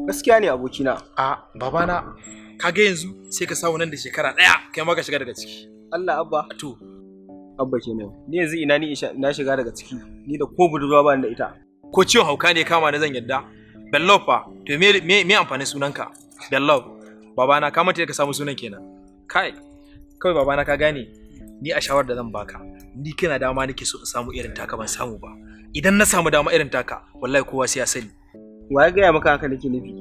Gaskiya ne abokina. Babana kaga yanzu sai ka samu nan da shekara 1 kai ma ka shiga daga ciki. Allah abba. To. Abba kenan. Ni yanzu ina na shiga daga ciki. Ni da ko budurwa ba da ita. Ko ciwon hauka ne kama na zan yadda. Bello fa. To me amfanin sunanka? Bello. Babana ka manta ka samu sunan kenan. Kai. Kawai babana ka gane. Ni a shawar da zan baka. Ni kana dama nake so in samu irin taka ban samu ba. Idan na samu dama irin taka, wallahi kowa sai ya sani. Wa ya gaya maka haka nake nufi?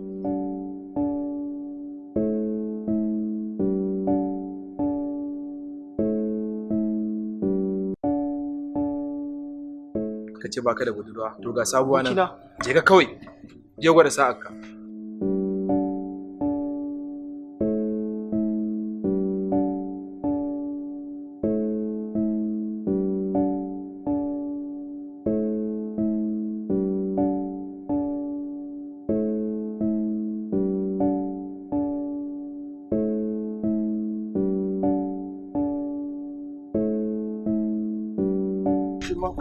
Ka ce baka da budurwa, to ga sabuwa nan. Je ka kawai. Je gwada sa'arka.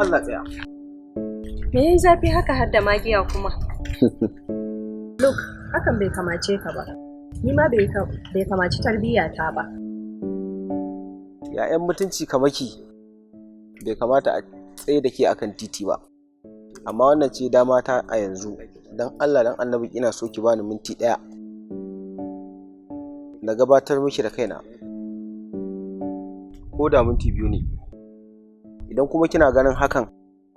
Allah tsaya. Me yayi zafi haka har da magiya kuma? Look, hakan bai kamace ka ba. Ni ma bai kamaci tarbiyyata ba. Ya'yan mutunci kamaki bai kamata a tsaye da ke akan titi ba. Amma wannan ce dama ta a yanzu. Dan Allah dan Annabi ina so ki bani minti 1 na gabatar miki da kaina. Ko da minti 2 ne. Idan kuma kina ganin hakan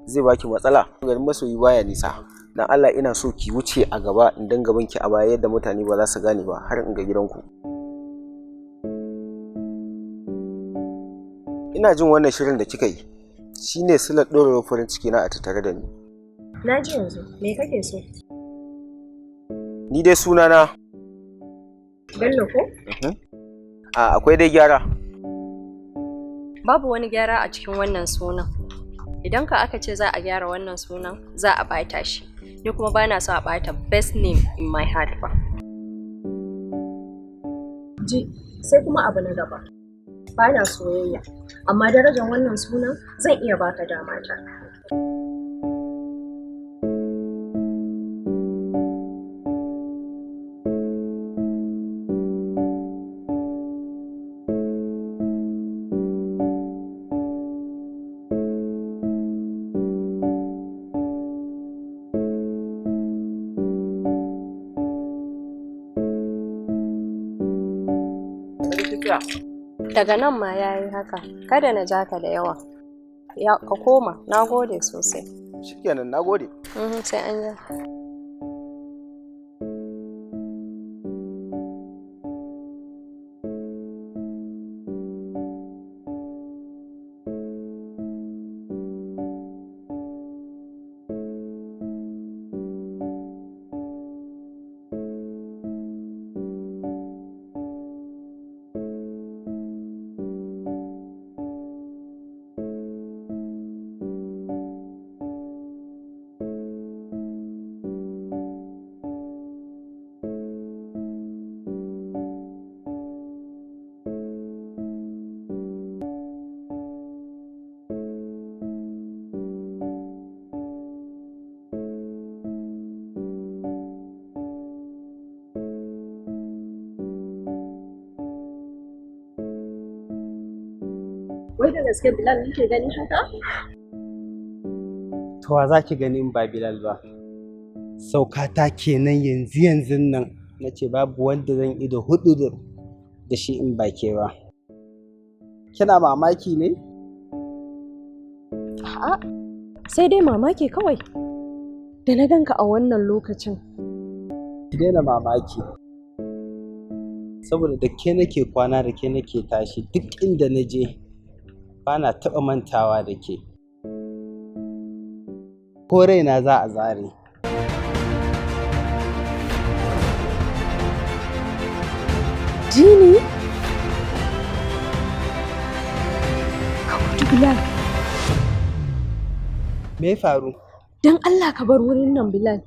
zai baki matsala, garin masoyi baya nisa. Dan Allah ina so ki wuce a gaba in dinga binki a baya yadda mutane ba za su gane ba har in ga gidanku. Ina jin wannan shirin da kika yi shine silar dorewar farin ciki na a tattare da ni. Na ji yanzu, me kake so? Ni dai sunana Bello ko? Akwai dai gyara. Babu wani gyara a cikin wannan sunan. Idan ka aka ce za a gyara wannan sunan, za a bata shi. Ni kuma bana so a bata best name in my heart ba. Ji, sai kuma abu na gaba. Bana soyayya, amma darajar wannan sunan zan iya baka dama ta. Daga nan ma ya yi haka, kada na ja ka da yawa. Ka koma, na gode sosai. Shikenan, na gode. Sai an yi. Wai da gaske Bilal nake gani haka? To wa za ki gani in ba Bilal ba? Saukata kenan yanzu nan na ce babu wanda zan ido hudu da shi in ba ke ba. Kina mamaki ne? A'a, sai dai mamaki kawai. Da na ganka a wannan lokacin. Ki daina mamaki. Saboda da ke nake kwana da ke nake tashi duk inda na je. Ba na taɓa mantawa da ke. Ko raina za a zare. Jini? Ka mutu Bilal. Me ya faru? Don Allah ka bar wurin nan Bilal.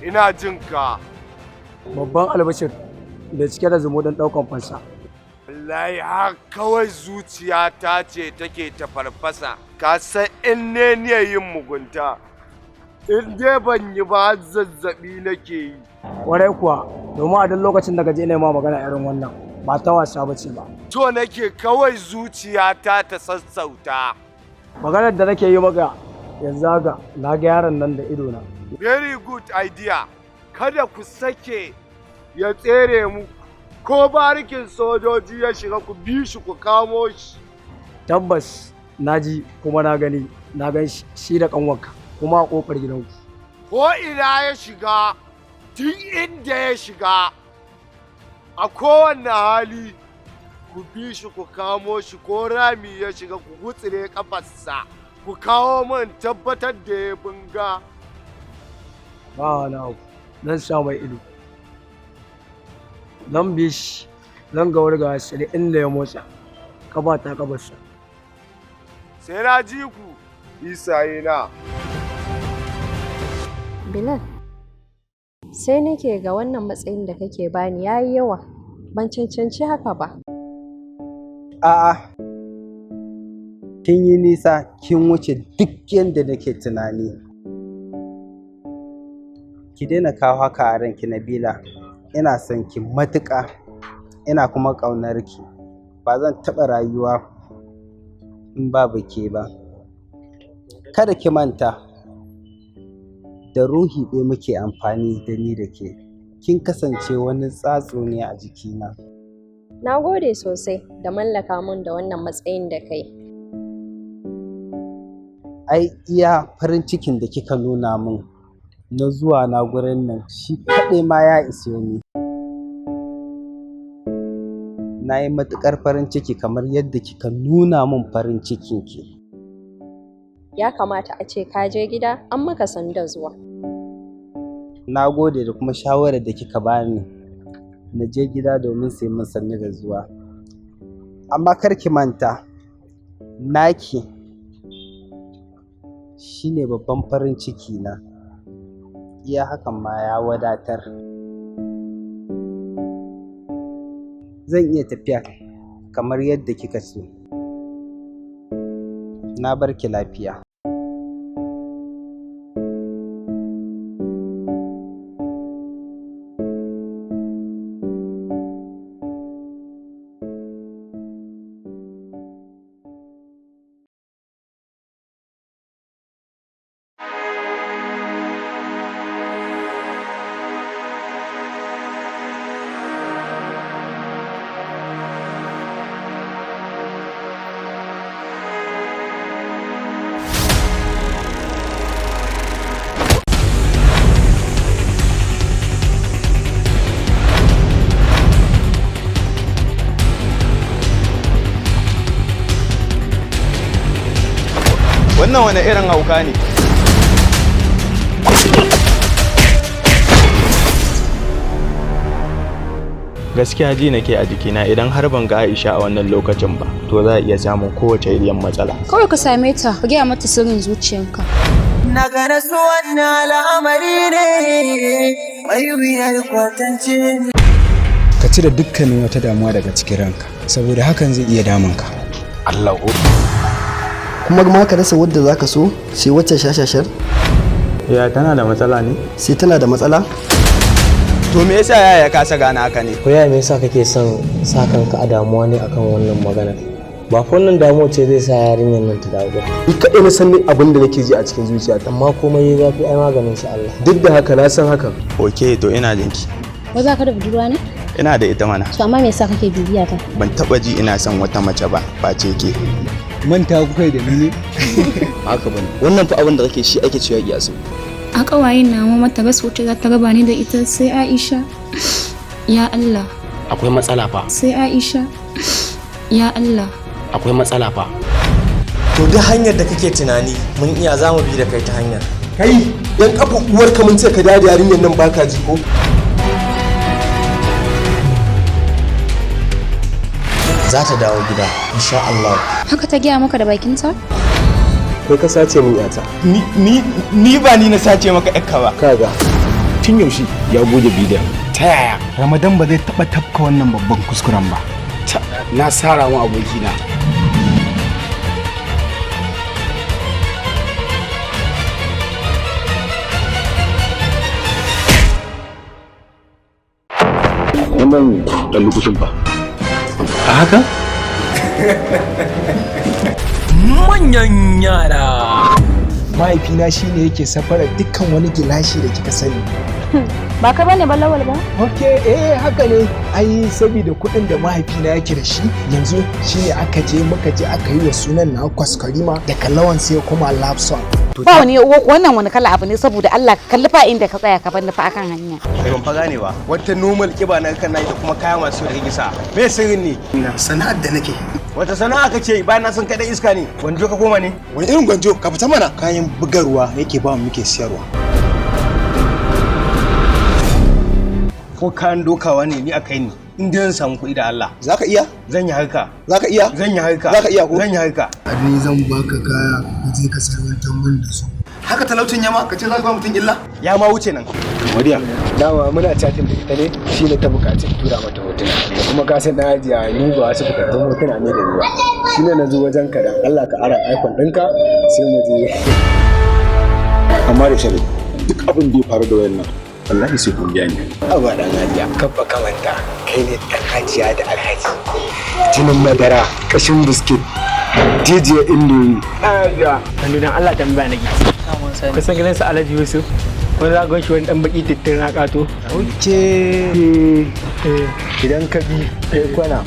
ina jin ka. Babban albashir da cike da zumo don ɗaukan fansa. Wallahi har kawai zuciya ta ce take ta farfasa. Ka san in ne yin mugunta. In dai ban yi ba zazzabi nake yi. Warai kuwa, domin a duk lokacin da gaje ne ma magana irin wannan ba ta wasa ba ce ba. To nake kawai zuciya ta sassauta. Maganar da nake yi maka yanzu haka na ga yaron nan da idona. Very good idea. Kada ku sake ya tsere mu ko barikin sojoji ya shiga ku bi shi ku kamo shi. Tabbas na ji kuma na gani na gan shi da kanwarka kuma a kofar gidanku. Ko ina ya shiga duk inda ya shiga a kowane hali ku bi shi ku kamo shi ko rami ya shiga ku gutsire kafarsa ku kawo min tabbatar da ya bunga. Ba na zan sa mai ido. Zan bi shi zan ga wurga sai inda ya motsa kaba ta kabarsa. Sai na ji ku isaye na. Bilal, sai nake ga wannan matsayin da kake bani yayi yawa, ban cancanci haka ba. A'a, kin yi nisa kin wuce duk yadda nake tunani. Ki daina kawo haka a ranki Nabila, ina son ki matuƙa, ina kuma ƙaunar ki. Ba zan taɓa rayuwa in babu ke ba. Kada ki manta, da ruhi ɗaya muke amfani da ni da ke. Kin kasance wani tsatso ne a jikina. Na gode sosai da mallaka mun da wannan matsayin da kai. Ai iya farin cikin da kika nuna min na zuwa na gurin nan shi kaɗai ma ya ishe ni. Na yi matuƙar farin ciki kamar yadda kika nuna min farin cikinki. Ya kamata a ce ka je gida an maka sanda zuwa. Na gode da kuma shawarar da kika bani na je gida domin sai mun sanni da zuwa. Amma kar ki manta, naki shine babban farin ciki na. Iya hakan ma ya wadatar. Zan iya tafiya kamar yadda kika so. Na bar ki lafiya. Wannan wani irin hauka ne? Gaskiya ji nake a jikina idan har ban ga Aisha a wannan lokacin ba, to za a iya samun kowace irin matsala. Kawai ka same ta, ka gaya mata sirrin zuciyanka. Na ga nasu wannan al'amari ne, mai wuyar kwatance. Ka cire dukkanin wata damuwa daga cikin ranka, saboda hakan zai iya damunka. Allah kuma ma ka rasa wadda zaka so sai wacce shashashar? Ya tana da matsala ne? Sai tana da matsala? To me yasa yaya ya kasa gane haka ne? Ko yaya me yasa kake son sa kanka a damuwa ne akan wannan magana? Ba fa wannan damuwa ce zai sa yarinyar nan ta dawo ba. Ni kaɗai na san abin da nake ji a cikin zuciyata. Amma komai ya zafi ai maganin sa Allah. Duk da haka na san hakan. Okay, to ina jinki. Ko za ka da budurwa ne? Ina da ita mana. To amma me yasa kake bibiya ta? Ban taba ji ina son wata mace ba, face ke. Manta ku kai da ni ne? Haka bane. Wannan fa abin da kake shi ake cewa iyasu. A kawayen nawa mata gas wuce za ta raba ni da ita sai Aisha. Ya Allah. Akwai matsala fa. Sai Aisha. Ya Allah. Akwai matsala fa. To duk hanyar da kake tunani mun iya za mu bi da kai ta hanyar. Kai, yan kafa uwarka mun ce ka da yarinyar nan baka ji ko? Za ta dawo gida, insha Allah. Haka ta gaya maka da bakinta? Kai ka sace min yata. Ni ba ni na sace maka yakka ba. Kaga, tun yaushe ya goge bidiyon. Ta yaya Ramadan ba zai taɓa tafka wannan babban kuskuren ba? Na sara mu abokina. Wannan ɗan lokacin ba. A haka? Manyan yara. Mahaifina shine yake safarar dukkan wani gilashi da kika sani. Ba ka bane ba Lawal ba? Ok, haka ne. Ai saboda kuɗin da mahaifina yake da shi yanzu shine muka je aka yi wa sunan na kwaskwarima daga Lawan sai kuma love song. Ba wani wannan wani kala abu ne saboda Allah ka kalli fa inda ka tsaya ka bar fa akan hanya. Kai ban fa gane ba. Wata normal kiba na kan nayi da kuma kaya masu da kake sa. Me sirrin ne? Sana'ar da nake. Wata sana'a kace bayan na san kai dan iska ne. Gwanjo ka koma ne? Wani irin gwanjo? Ka fita mana. Kayan bugarwa yake ba mu muke siyarwa. Ko kayan dokawa ne ni akai ni. In dai zan samu kuɗi da Allah. Zaka iya? Zan yi harka. Zaka iya? Zan yi harka. Zaka iya ko? Zan yi harka. Ni zan baka kaya ka je ka sarwantar mun da su. Haka talaucin yama ka ce za ka ba mutum illa? Ya ma wuce nan. Mariya. Dama muna chatin da ita ne shi ne ta bukaci tura mata hotuna. Kuma ka san na hajiya ni ba wasu bukatun hotuna ne da ni ba. Shi ne na zo wajen ka da Allah ka ara iPhone ɗinka sai mu je. Amma da shari duk abin da ya faru da wayannan wallahi sai kun biya ni. Aba dan hajiya kabba kamanta kai ne dan hajiya da alhaji. Jinin madara kashin biskit jijiya indomi. Hajiya hannu dan Allah tambaya nake. Ka san gidan sa Alhaji Yusuf wani zagon shi wani dan baki tittin na kato. Oke. Idan ka bi kwana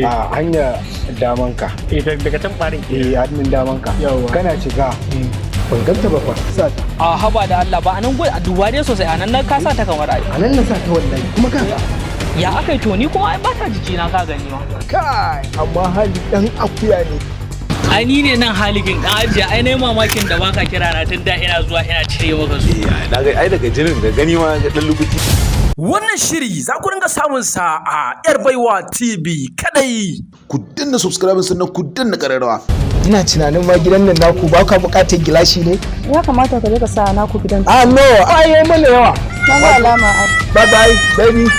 a hanyar damanka. Daga can farin. Hannun damanka. Kana shiga. Ban ganta ba fa. A haba da Allah ba anan a duba dai sosai anan nan ka sa ta kamar ai. Anan na sa ta wallahi kuma ka ya akai to ni kuma ai ba ta jiki na ka gani ma. Kai amma hali dan akuya ne. Ai ni ne nan haligin dan ajiya ai nayi mamakin da baka kira na tun da ina zuwa ina cire maka su. Ai daga jinin da gani ma ga dan lukuti. Wannan shiri za ku ringa samun sa a Baiwa TV kadai. Ku danna subscribe sannan ku danna kararrawa. Ina tunanin ma gidan nan naku ba ka bukatar gilashi ne? Ya kamata ka je ka sa naku gidan. Ah no, ai mana yawa. Na ga alama. Bye bye baby.